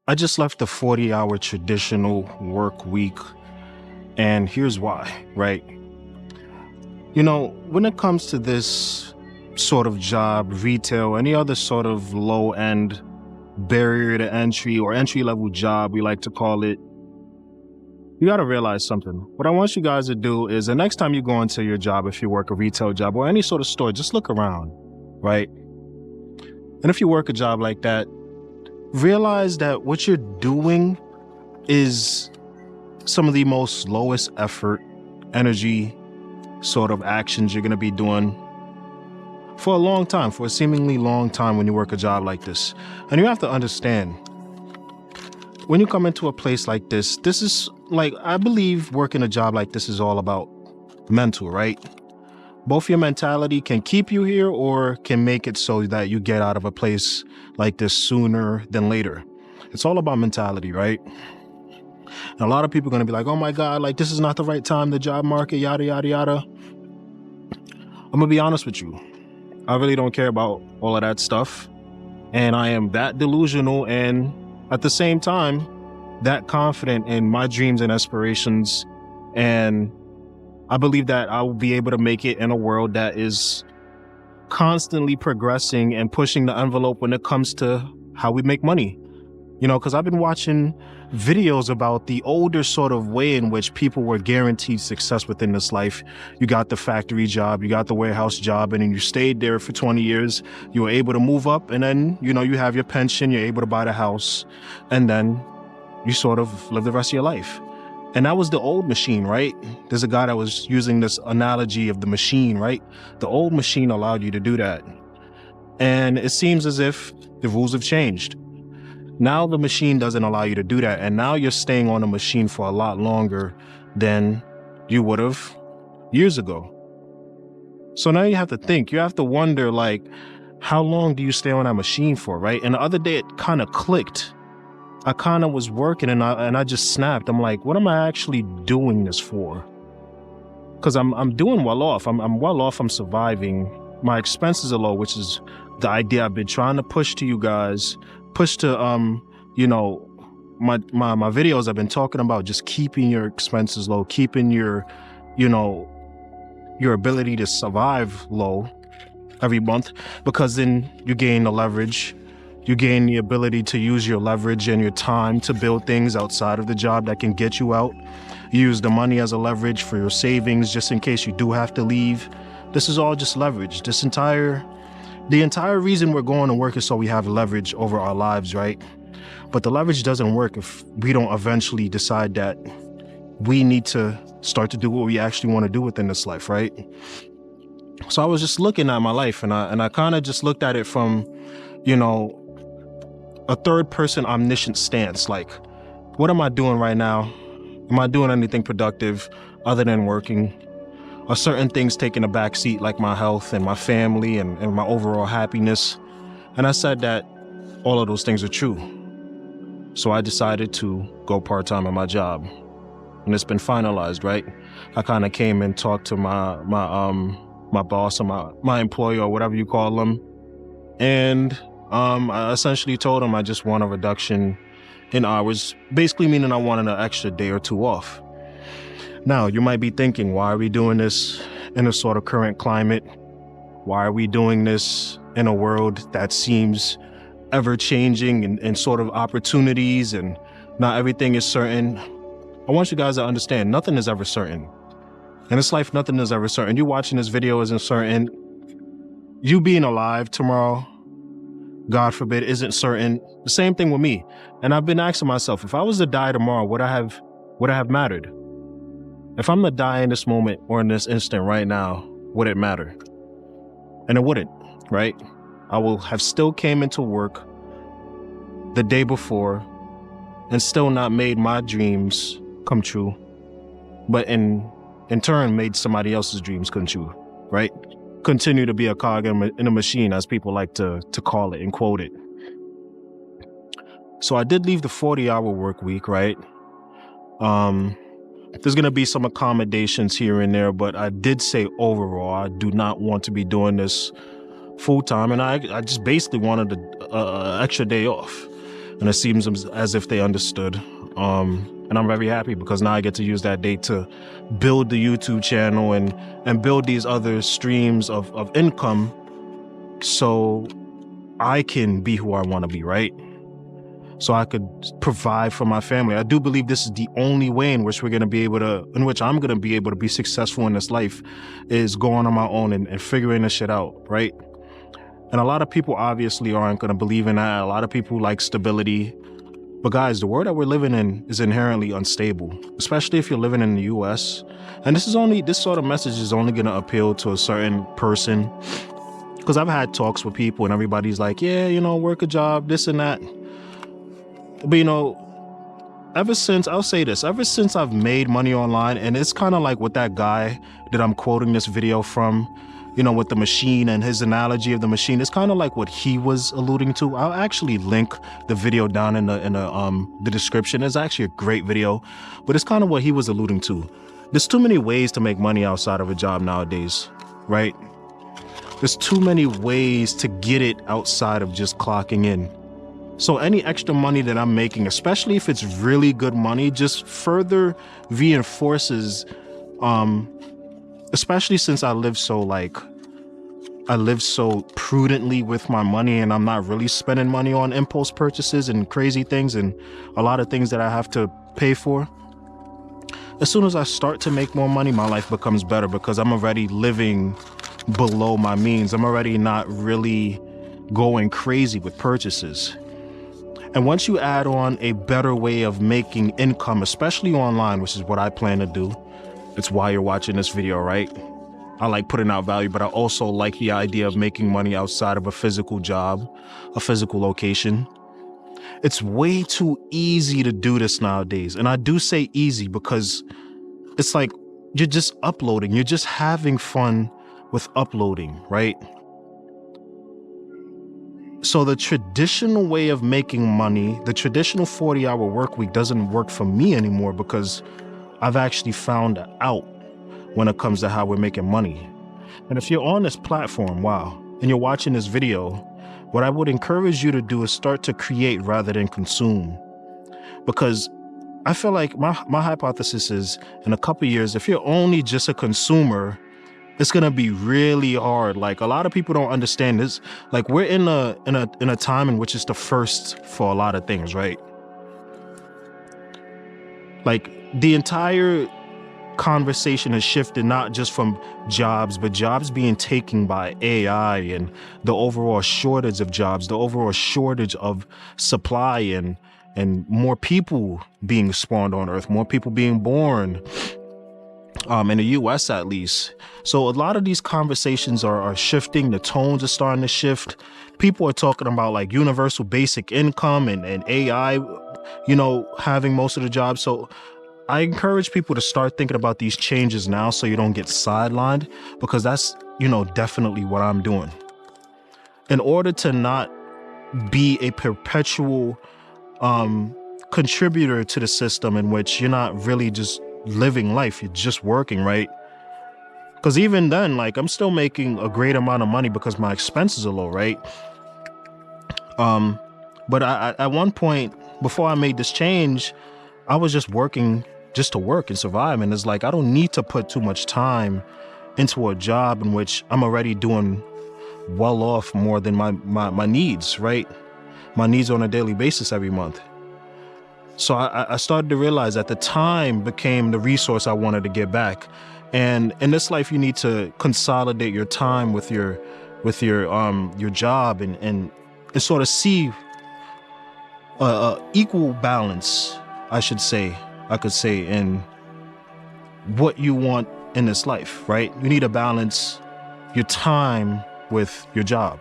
I just left the 40-hour traditional work week, and here's why, right? When it comes to this sort of job, retail, any other sort of low end barrier to entry or entry level job, we like to call it, you got to realize something. What I want you guys to do is the next time you go into your job, if you work a retail job or any sort of store, just look around, right? And if you work a job like that, realize that what you're doing is some of the most lowest effort, energy sort of actions you're going to be doing for a long time, for a seemingly long time when you work a job like this. And you have to understand, when you come into a place like this is like, I believe working a job like this is all about mental, right? Both your mentality can keep you here or can make it so that you get out of a place like this sooner than later. It's all about mentality, right? And a lot of people are going to be like, oh my God, like this is not the right time, the job market, yada, yada, yada. I'm going to be honest with you. I really don't care about all of that stuff. And I am that delusional and at the same time, that confident in my dreams and aspirations. And I believe that I will be able to make it in a world that is constantly progressing and pushing the envelope when it comes to how we make money. Because I've been watching videos about the older sort of way in which people were guaranteed success within this life. You got the factory job, you got the warehouse job, and then you stayed there for 20 years. You were able to move up, and then, you have your pension, you're able to buy the house, and then you sort of live the rest of your life. And that was the old machine, right? There's a guy that was using this analogy of the machine, right? The old machine allowed you to do that. And it seems as if the rules have changed. Now the machine doesn't allow you to do that. And now you're staying on the machine for a lot longer than you would have years ago. So now you have to think, you have to wonder, like, how long do you stay on that machine for, right? And the other day it kind of clicked. I kind of was working and I just snapped. I'm like, what am I actually doing this for? Because I'm doing well off. I'm well off. I'm surviving. My expenses are low, which is the idea I've been trying to push to you guys. Push to my videos. I've been talking about just keeping your expenses low, keeping your ability to survive low every month, because then you gain the leverage. You gain the ability to use your leverage and your time to build things outside of the job that can get you out. You use the money as a leverage for your savings just in case you do have to leave. This is all just leverage. The entire reason we're going to work is so we have leverage over our lives, right? But the leverage doesn't work if we don't eventually decide that we need to start to do what we actually want to do within this life, right? So I was just looking at my life and I kind of just looked at it from, a third person omniscient stance. Like, what am I doing right now? Am I doing anything productive other than working? Are certain things taking a back seat, like my health and my family and my overall happiness? And I said that all of those things are true. So I decided to go part-time at my job. And it's been finalized, right? I kind of came and talked to my boss or my employer or whatever you call them. And I essentially told him I just want a reduction in hours, basically meaning I wanted an extra day or two off. Now, you might be thinking, why are we doing this in a sort of current climate? Why are we doing this in a world that seems ever-changing and sort of opportunities and not everything is certain? I want you guys to understand, nothing is ever certain. In this life, nothing is ever certain. You watching this video isn't certain. You being alive tomorrow, God forbid, isn't certain. The same thing with me. And I've been asking myself, if I was to die tomorrow, would I have mattered? If I'm to die in this moment or in this instant right now, would it matter? And it wouldn't, right? I will have still came into work the day before and still not made my dreams come true, but in turn made somebody else's dreams come true, right? Continue to be a cog in a machine, as people like to call it and quote it. So I did leave the 40-hour work week, right? There's going to be some accommodations here and there, but I did say overall, I do not want to be doing this full time. And I just basically wanted an extra day off. and it seems as if they understood. And I'm very happy because now I get to use that day to build the YouTube channel and build these other streams of income so I can be who I want to be, right? So I could provide for my family. I do believe this is the only way in which I'm going to be able to be successful in this life, is going on my own and figuring this shit out, right? And a lot of people obviously aren't going to believe in that. A lot of people like stability. But guys, the world that we're living in is inherently unstable, especially if you're living in the US. And this sort of message is only going to appeal to a certain person. Because I've had talks with people and everybody's like, yeah, work a job, this and that. But ever since I've made money online, and it's kind of like with that guy that I'm quoting this video from, with the machine and his analogy of the machine, it's kind of like what he was alluding to. I'll actually link the video down in the description. It's actually a great video, but it's kind of what he was alluding to. There's too many ways to make money outside of a job nowadays, right? There's too many ways to get it outside of just clocking in. So any extra money that I'm making, especially if it's really good money, just further reinforces, especially since I live so prudently with my money, and I'm not really spending money on impulse purchases and crazy things and a lot of things that I have to pay for. As soon as I start to make more money, my life becomes better because I'm already living below my means. I'm already not really going crazy with purchases. And once you add on a better way of making income, especially online, which is what I plan to do, it's why you're watching this video, right? I like putting out value, but I also like the idea of making money outside of a physical job, a physical location. It's way too easy to do this nowadays. And I do say easy because it's like you're just uploading. You're just having fun with uploading, right? So the traditional way of making money, the traditional 40-hour work week doesn't work for me anymore because I've actually found out when it comes to how we're making money. And if you're on this platform, and you're watching this video, what I would encourage you to do is start to create rather than consume. Because I feel like my hypothesis is, in a couple of years, if you're only just a consumer, it's gonna be really hard. Like, a lot of people don't understand this. Like, we're in a time in which it's the first for a lot of things, right? Like, the entire conversation has shifted not just from jobs, but jobs being taken by AI and the overall shortage of jobs, the overall shortage of supply and more people being spawned on Earth, more people being born. In the US at least. So a lot of these conversations are shifting. The tones are starting to shift. People are talking about like universal basic income and AI, having most of the jobs. So I encourage people to start thinking about these changes now so you don't get sidelined, because that's, definitely what I'm doing. In order to not be a perpetual contributor to the system in which you're not really just living life, you're just working, right? Because even then, like, I'm still making a great amount of money because my expenses are low, right? But at one point, before I made this change, I was just working just to work and survive. And it's like, I don't need to put too much time into a job in which I'm already doing well off more than my needs, right? My needs on a daily basis every month. So I started to realize that the time became the resource I wanted to get back. And in this life, you need to consolidate your time with your job and sort of see equal balance, I could say, in what you want in this life, right? You need to balance your time with your job.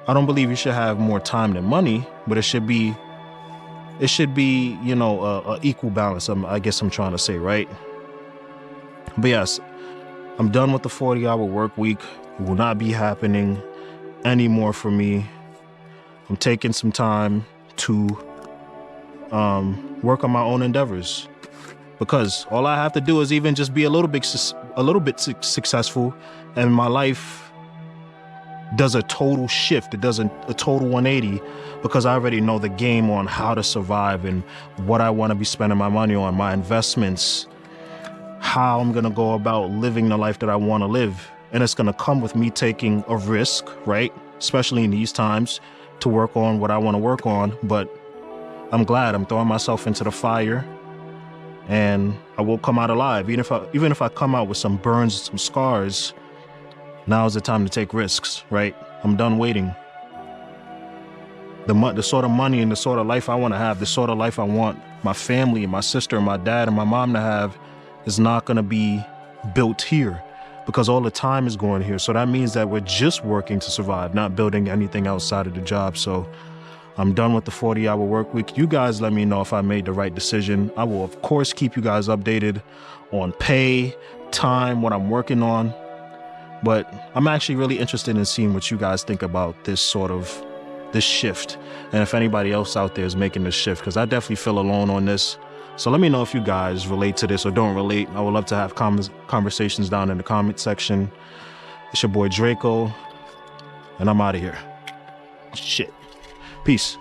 I don't believe you should have more time than money, but it should be a equal balance. I guess I'm trying to say, right? But yes, I'm done with the 40-hour work week. It will not be happening anymore for me. I'm taking some time to work on my own endeavors, because all I have to do is even just be a little bit successful, and my life does a total shift. It does a total 180 because I already know the game on how to survive and what I want to be spending my money on, my investments, how I'm going to go about living the life that I want to live. And it's going to come with me taking a risk, right? Especially in these times, to work on what I want to work on. But I'm glad I'm throwing myself into the fire, and I will come out alive. Even if I come out with some burns, some scars, now is the time to take risks, right? I'm done waiting. The sort of money and the sort of life I want to have, the sort of life I want my family and my sister and my dad and my mom to have is not going to be built here, because all the time is going here. So that means that we're just working to survive, not building anything outside of the job. So I'm done with the 40-hour work week. You guys let me know if I made the right decision. I will, of course, keep you guys updated on pay, time, what I'm working on. But I'm actually really interested in seeing what you guys think about this shift. And if anybody else out there is making this shift, because I definitely feel alone on this. So let me know if you guys relate to this or don't relate. I would love to have conversations down in the comment section. It's your boy Draco, and I'm out of here. Shit. Peace.